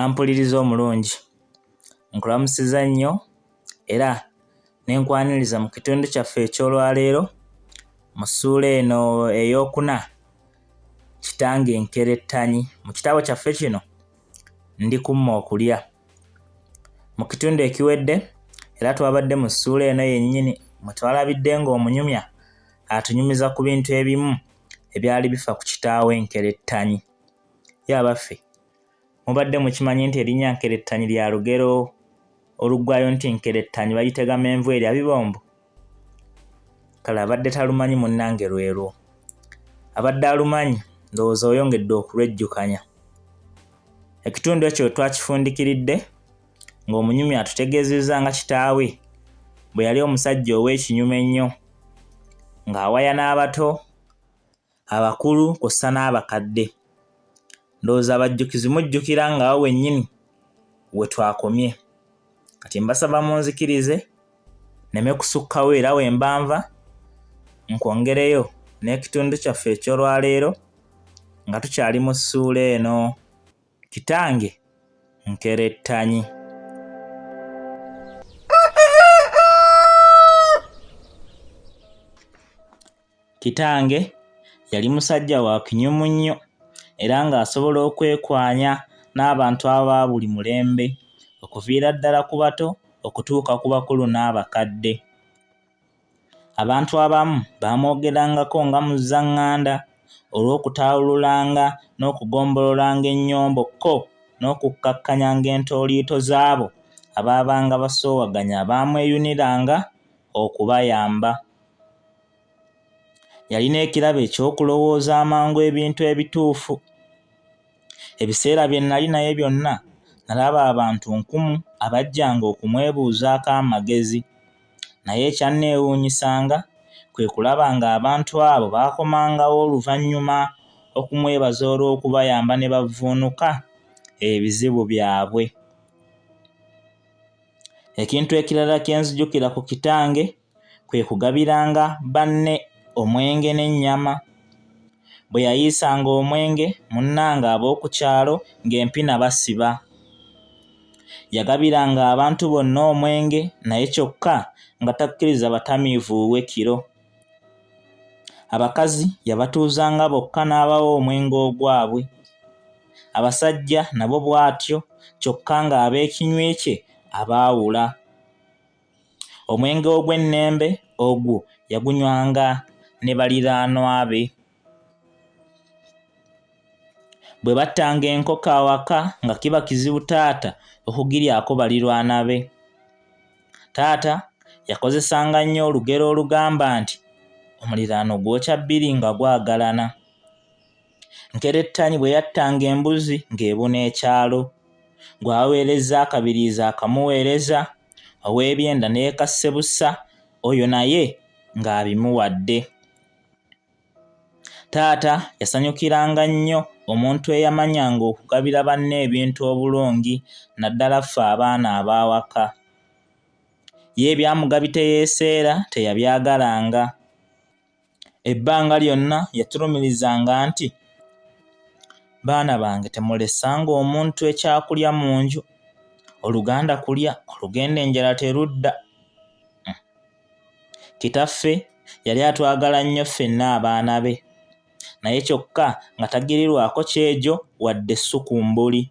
Ampuliriza omulungi, nkulamusiza nnyo era nenkwaniriza mu kitundu kyaffe eky'olwaleero mu ssuula eno ey'okuna kitange nkerettanyi. Mu kitabo kyaffe kino ndikumma okulya. Mu kitundu ekiwedde era twabadde mu ssuula eno yennyini mwe twalabidde ng'omunyumya atunyumiza ku bintu ebimu ebyali bifa ku kitaawe nkerettanyi. Ye abaffe mubadde mukimanyi nti erinnya nkerettanyi lya lugero oluggwayo nti nkerettanyi bayitega envu erya bibombo? Kale abadde talumanyi munnange lwerwo. Abadde alumanyi ndowooza oyongedde okulwejjukanya. Ekitundu ekyo twakifundikiridde ng'omunyumya atutegeezezza nga kitaawe bwe yali omusajja ow'ekinyume ennyo ng'awaya n'abato, abakulu kw'ossa n'abakadde. Ndowooza abajjukizi mujjukira ng'awo wennyini we twakomye. Kati mbasaba munzikirize nneme kusukkawo era we mbanva nkwongereyo n'ekitundu kyaffe eky'olwaleero nga tukyali mu ssuula eno kitange nkerettanyi. Kitange yali musajja wa kinyumu nnyo era ng'asobola okwekwanya n'abantu aba buli mulembe okuviira ddala ku bato okutuuka ku bakulu n'abakadde. Abantu abamu baamwogerangako nga muzzaŋŋanda olw'okutawululanga n'okugombololanga ennyombo ko n'okukkakkanyanga entooliito z'abo abaabanga basoowaganya abaamweyuniranga okubayamba. Yalina ekirabo eky'okulowooza amangu ebintu ebituufu. Ebiseera bye nnali naye byonna nalaba abantu nkumu abajjanga okumwebuuzaako amagezi, naye ekyanneewuunyisanga kwe kulaba ng'abantu abo baakomangawo oluvannyuma okumwebaza olw'okubayamba ne bavvuunuka ebizibu byabwe. Ekintu ekirala kye nzijukira ku kitange kwe kugabiranga banne omwenge n'ennyama. Bwe yayiisanga omwenge munnange ab'oku kyalo ng'empina basiba. Yagabiranga abantu bonna omwenge naye kyokka nga takkiriza batamiivu uwe kiro. Abakazi yabatuuzanga bokka n'abawa omwenge ogwabwe. Abasajja nabo bw'atyo kyokka ng'ab'ekinywi kye abaawula. Omwenge ogw'ennembe ogwo yagunywanga ne baliraanwa be. Bwe battanga enkoko awaka nga kiba kizibu taata okugiryako balirwana be. Taata yakozesanga nnyo olugero olugamba nti omuliraano gwokya bbiri nga gwagalana. Nkerettanyi bwe yattanga embuzi ng'ebuna ekyalo, gw'aweereza akabiriizi akamuweereza, ow'ebyenda n'eka ssebusa oyo naye ng'abimuwadde. Taata yasanyukiranga nnyo omuntu eyamanyanga okugabira banne ebintu obulungi naddala ffe abaana ab'awaka. Ye ebyamuga biteyeeseera teyabyagalanga. Ebbanga lyonna yatulumirizanga nti, baana bange temulesanga omuntu ekyakulya mu nju, oluganda kulya olugenda enjala terudda. Kitaffe yali atwagala nnyo ffenna abaana be, naye kyokka nga tagirirwako kyejo wadde essukumbuli.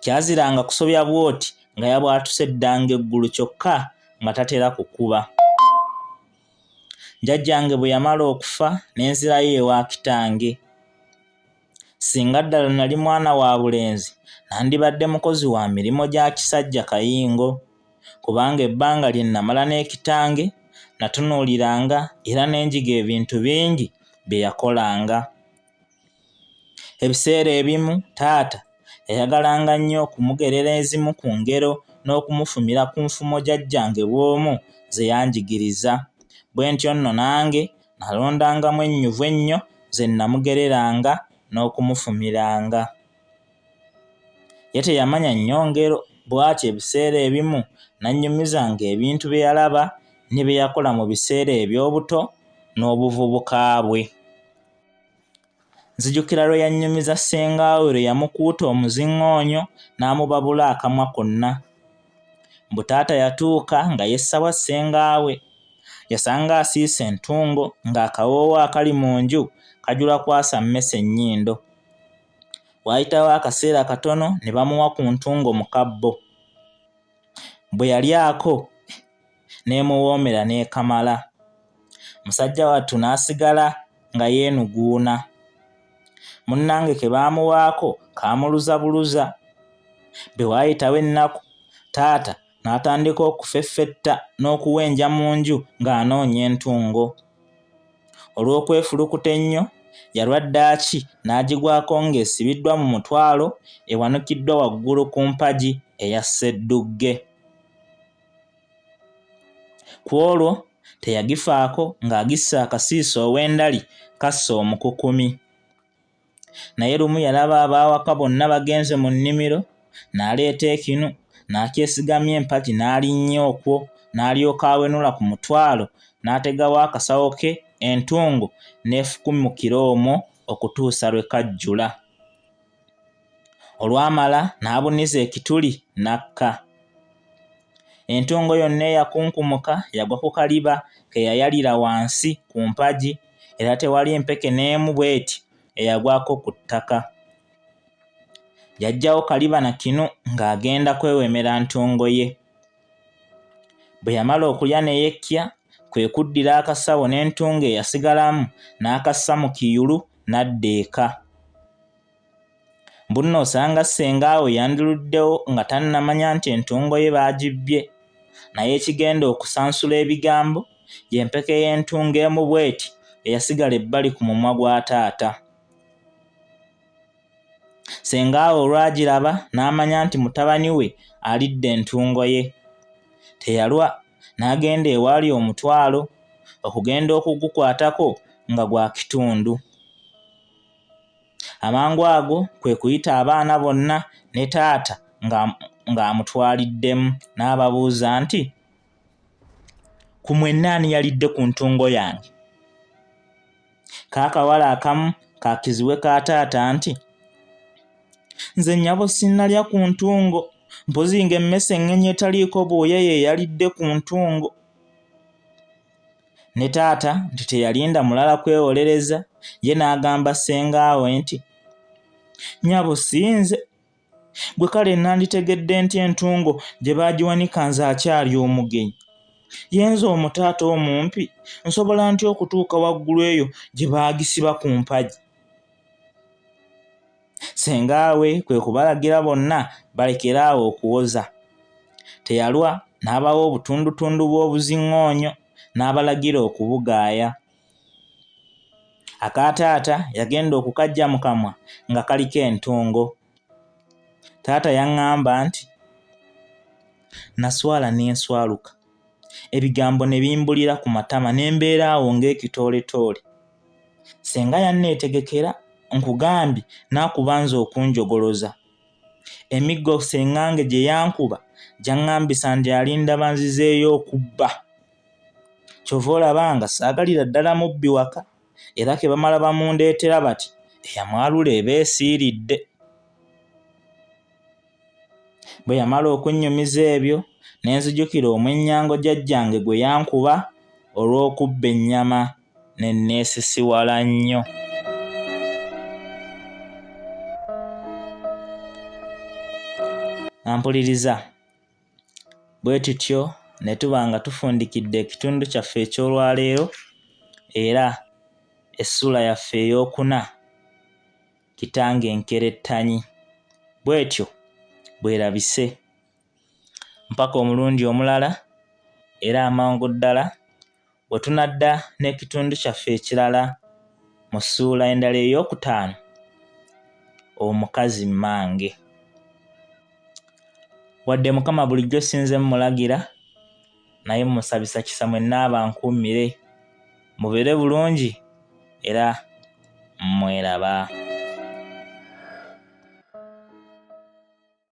Kyaziranga kusobya bwoti nga yabwatuse eddanga eggulu kyokka nga tatera kukuba. Jjajjange bwe yamala okufa ne nzirayo ewa kitange. Singa ddala nali mwana wa bulenzi nandibadde mukozi wa mirimo gya kisajja kayingo, kubanga ebbanga lye namala n'ekitange natunuuliranga era n'enjiga ebintu bingi bye yakolanga. Ebiseera ebimu taata yayagalanga nnyo okumugerera ezimu ku ngero n'okumufumira ku nfumo jjajjange bw'omu ze yanjigiriza. Bwe ntyo nno nange nalondangamu ennyuvu ennyo ze namugereranga n'okumufumiranga. Ye teyamanya nnyo ngero, bw'atyo ebiseera ebimu nannyumizanga ebintu bye yalaba ne bye yakola mu biseera eby'obuto n'obuvubuka bwe. Nzijukira lwe yannyumiza ssengaawe lwe yamukuuta omuziŋŋoonyo n'amubabula akamwa konna. Bwe taata yatuuka nga yessawa ssengaawe, yasanga asiise entungo ng'akawoowo akali mu nju kajula kwasa mmese nnyindo. Waayitawo akaseera katono ne bamuwa ku ntungo mu kabbo. Bwe yalyako n'emuwoomera n'ekamala. Musajja wattu n'asigala nga yeenuguuna. Munnange ke baamuwaako kaamuluzabuluza. Bwe waayitawo ennaku, taata n'atandika okufeffetta n'okuwenja mu nju ng'anoonya entungo. Olw'okwefulukuta ennyo, yalwa ddaaki n'agigwako ng'esibiddwa mu mutwalo ewanukiddwa waggulu ku mpagi eya sseddugge. Ku olwo teyagifaako ng'agisse akasiiso ow'endali kassa omukukumi. Naye lumu yalaba abaawaka bonna bagenze mu nnimiro, n'aleeta ekinu n'akyesigamya empagi n'alinnya okwo, n'alyoka awenula ku mutwalo n'ategawo akasawo ke, entungo n'efukumukira omwo okutuusa lwe kajjula. Olwamala n'abuniza ekituli n'akka. Entungo yonna eyakunkumuka yagwa ku kaliba ke yayalira wansi ku mpagi, era tewali empeke n'emu bw'eti eyagwako ku ttaka. Yajjawo kaliba na kinu ng'agenda kwewemera ntungo ye. Bwe yamala okulya ne yekkya, kwe kuddira akasawo n'entungo eyasigalamu n'akassa mu kiyulu n'adda eka. Bunno osanga ssengaawe yanduluddewo nga tannamanya nti entungo ye baagibbye, naye ekigenda okusansula ebigambo y'empeke y'entungo emu bw'eti eyasigala ebbali ku mumwa gwa taata. Ssengaawe olwagiraba n'amanya nti mutabani we alidde entungo ye. Teyalwa, n'agenda ewaali omutwalo okugenda okugukwatako nga gwa kitundu. Amangu ago kwe kuyita abaana bonna ne taata ng'amutwaliddemu n'ababuuza nti, "Ku mwenna ani yalidde ku ntungo yange?" Kaakawala akamu kaakiziwe ka taata nti, "Nze nnyabo sinnalya ku ntungo, mpozi ng'emmese eng'enye etaliiko bwoya ye yalidde ku ntungo." Ne taata nti teyalinda mulala kwewolereza, ye n'agamba ssengaawe nti, "Nnyabo sinze, gwe kale nanditegedde nti entungo gye baagiwanika nze akyali omugenyi. Yenze omutaata omumpi, nsobola ntya okutuuka waggulu eyo gye baagisiba ku mpagi?" Ssengaawe kwe kubalagira bonna balekere awo okuwoza. Teyalwa, n'abawa obutundutundu bw'obuziŋŋoonyo n'abalagira okubugaaya. Aka taata yagenda okukaggya mu kamwa nga kaliko entungo. Taata yaŋŋamba nti, "Naswala n'enswaluka, ebigambo ne bimbulira ku matama ne mbeera awo ng'ekitooletoole. Senga yanneetegekera nkugambye n'akuba nze okunjogoloza. Emiggo ssengange gye yankuba gyaŋŋambisa nti alindaba nzizeeyo okubba. Kyova olaba nga saagalira ddala mubbi waka, era ke bamala bamundeetera bati eyamwalula eba esiiridde." Bwe yamala okunnyumiza ebyo, ne nzijukira omwennyango jjajjange gwe yankuba olw'okubba ennyama, ne neesisiwala nnyo. Ampuliriza, bwe tutyo ne tuba nga tufundikidde ekitundu kyaffe eky'olwaleero, era essula yaffe ey'okuna, Kitange Nkerettanyi. Bw'etyo bwerabise. Mpaka omulundi omulala, era amangu ddala, bwe tunadda n'ekitundu kyaffe ekirala mu ssuula endala ey'okutaano, omukazi mmange. Wadde Mukama bulijjo sinze mulagira, naye musabisa kisa mwenna abankuumire. Mubeere bulungi era mweraba.